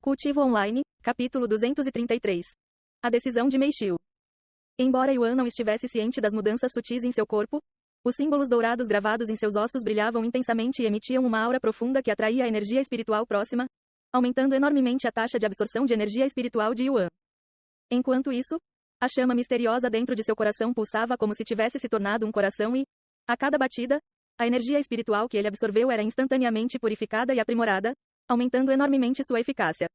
Cultivo Online, capítulo 233. A decisão de Meixiu. Embora Yuan não estivesse ciente das mudanças sutis em seu corpo, os símbolos dourados gravados em seus ossos brilhavam intensamente e emitiam uma aura profunda que atraía a energia espiritual próxima, aumentando enormemente a taxa de absorção de energia espiritual de Yuan. Enquanto isso, a chama misteriosa dentro de seu coração pulsava como se tivesse se tornado um coração e, a cada batida, a energia espiritual que ele absorveu era instantaneamente purificada e aprimorada, aumentando enormemente sua eficácia.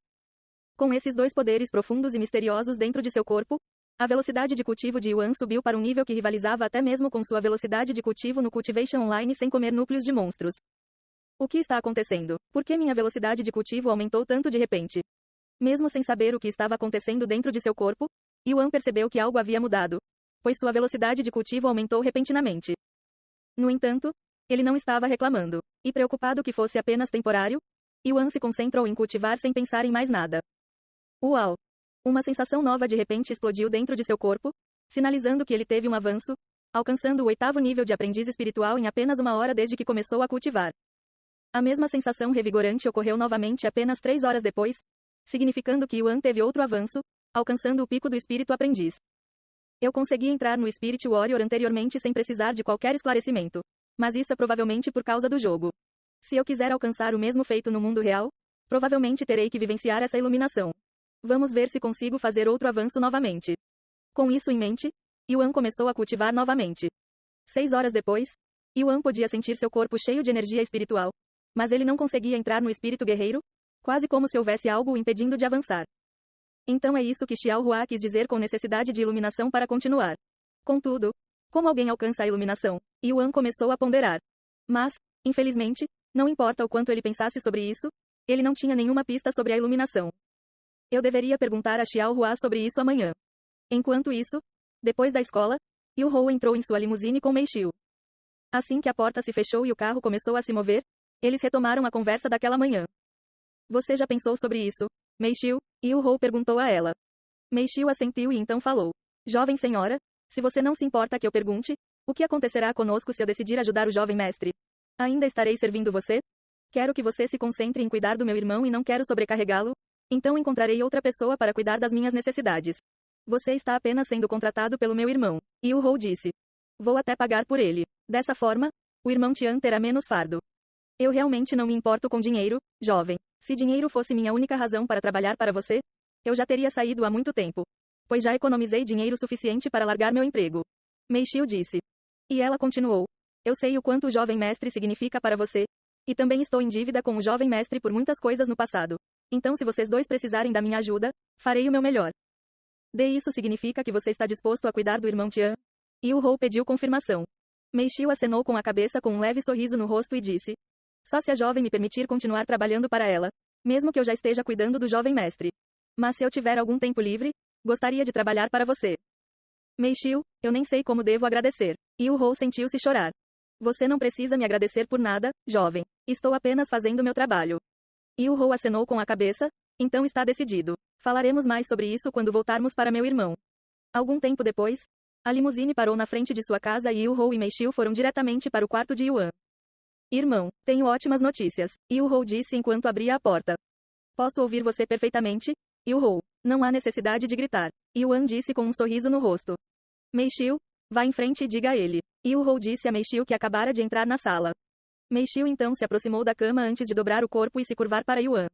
Com esses dois poderes profundos e misteriosos dentro de seu corpo, a velocidade de cultivo de Yuan subiu para um nível que rivalizava até mesmo com sua velocidade de cultivo no Cultivation Online sem comer núcleos de monstros. O que está acontecendo? Por que minha velocidade de cultivo aumentou tanto de repente? Mesmo sem saber o que estava acontecendo dentro de seu corpo, Yuan percebeu que algo havia mudado, pois sua velocidade de cultivo aumentou repentinamente. No entanto, ele não estava reclamando, e preocupado que fosse apenas temporário, Yuan se concentrou em cultivar sem pensar em mais nada. Uau! Uma sensação nova de repente explodiu dentro de seu corpo, sinalizando que ele teve um avanço, alcançando o 8º nível de aprendiz espiritual em apenas uma hora desde que começou a cultivar. A mesma sensação revigorante ocorreu novamente apenas 3 horas depois, significando que Yuan teve outro avanço, alcançando o pico do espírito aprendiz. Eu consegui entrar no Spirit Warrior anteriormente sem precisar de qualquer esclarecimento. Mas isso é provavelmente por causa do jogo. Se eu quiser alcançar o mesmo feito no mundo real, provavelmente terei que vivenciar essa iluminação. Vamos ver se consigo fazer outro avanço novamente. Com isso em mente, Yuan começou a cultivar novamente. 6 horas depois, Yuan podia sentir seu corpo cheio de energia espiritual. Mas ele não conseguia entrar no espírito guerreiro, quase como se houvesse algo o impedindo de avançar. Então é isso que Xiao Hua quis dizer com necessidade de iluminação para continuar. Contudo, como alguém alcança a iluminação? Yuan começou a ponderar. Mas, infelizmente, não importa o quanto ele pensasse sobre isso, ele não tinha nenhuma pista sobre a iluminação. Eu deveria perguntar a Xiao Hua sobre isso amanhã. Enquanto isso, depois da escola, Yu Hou entrou em sua limusine com Meixiu. Assim que a porta se fechou e o carro começou a se mover, eles retomaram a conversa daquela manhã. Você já pensou sobre isso, Meixiu? Yu Hou perguntou a ela. Meixiu assentiu e então falou. Jovem senhora, se você não se importa que eu pergunte, o que acontecerá conosco se eu decidir ajudar o jovem mestre? Ainda estarei servindo você? Quero que você se concentre em cuidar do meu irmão e não quero sobrecarregá-lo, então encontrarei outra pessoa para cuidar das minhas necessidades. Você está apenas sendo contratado pelo meu irmão, Yu Hou disse. Vou até pagar por ele. Dessa forma, o irmão Tian terá menos fardo. Eu realmente não me importo com dinheiro, jovem. Se dinheiro fosse minha única razão para trabalhar para você, eu já teria saído há muito tempo. Pois já economizei dinheiro suficiente para largar meu emprego. Meixiu disse. E ela continuou. Eu sei o quanto o jovem mestre significa para você. E também estou em dívida com o jovem mestre por muitas coisas no passado. Então se vocês dois precisarem da minha ajuda, farei o meu melhor. Isso significa que você está disposto a cuidar do irmão Tian? Yu Hou pediu confirmação. Meixiu acenou com a cabeça com um leve sorriso no rosto e disse. Só se a jovem me permitir continuar trabalhando para ela, mesmo que eu já esteja cuidando do jovem mestre. Mas se eu tiver algum tempo livre, gostaria de trabalhar para você. Meixiu, eu nem sei como devo agradecer. Yu Hou sentiu-se chorar. Você não precisa me agradecer por nada, jovem. Estou apenas fazendo meu trabalho. Yu Hou acenou com a cabeça, então está decidido. Falaremos mais sobre isso quando voltarmos para meu irmão. Algum tempo depois, a limusine parou na frente de sua casa e Yu Hou e Meixiu foram diretamente para o quarto de Yuan. Irmão, tenho ótimas notícias, Yu Hou disse enquanto abria a porta. Posso ouvir você perfeitamente, Yu Hou. Não há necessidade de gritar, Yuan disse com um sorriso no rosto. Meixiu, vá em frente e diga a ele. Yu Hou disse a Meixiu que acabara de entrar na sala. Meixiu então se aproximou da cama antes de dobrar o corpo e se curvar para Yuan.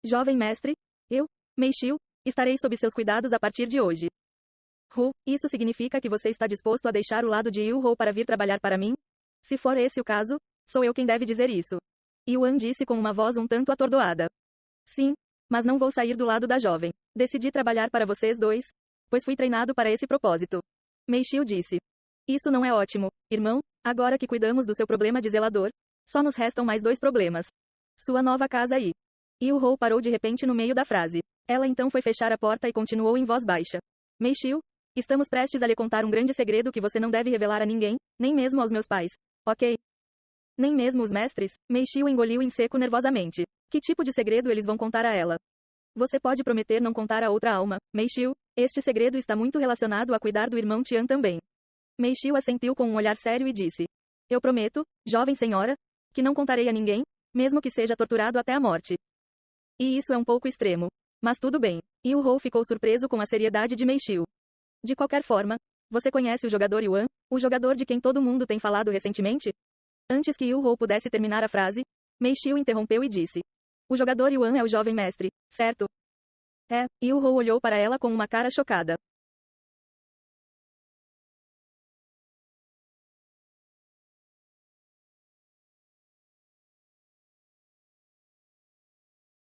Jovem mestre, eu, Meixiu, estarei sob seus cuidados a partir de hoje. Isso significa que você está disposto a deixar o lado de Yu Hou para vir trabalhar para mim? Se for esse o caso, sou eu quem deve dizer isso. Yuan disse com uma voz um tanto atordoada. Sim, mas não vou sair do lado da jovem. Decidi trabalhar para vocês dois, pois fui treinado para esse propósito. Meixiu disse. Isso não é ótimo, irmão, agora que cuidamos do seu problema de zelador, só nos restam mais 2 problemas. Sua nova casa aí. Yu Hou parou de repente no meio da frase. Ela então foi fechar a porta e continuou em voz baixa. Meixiu, estamos prestes a lhe contar um grande segredo que você não deve revelar a ninguém, nem mesmo aos meus pais, ok? Nem mesmo os mestres? Meixiu engoliu em seco nervosamente. Que tipo de segredo eles vão contar a ela? Você pode prometer não contar a outra alma, Meixiu? Este segredo está muito relacionado a cuidar do irmão Tian também. Meixiu assentiu com um olhar sério e disse. Eu prometo, jovem senhora, que não contarei a ninguém, mesmo que seja torturado até a morte. E isso é um pouco extremo. Mas tudo bem. Yu Hou ficou surpreso com a seriedade de Meixiu. De qualquer forma, você conhece o jogador Yuan, o jogador de quem todo mundo tem falado recentemente? Antes que Yu Hou pudesse terminar a frase, Meixiu interrompeu e disse: o jogador Yuan é o jovem mestre, certo? É, Yu Hou olhou para ela com uma cara chocada.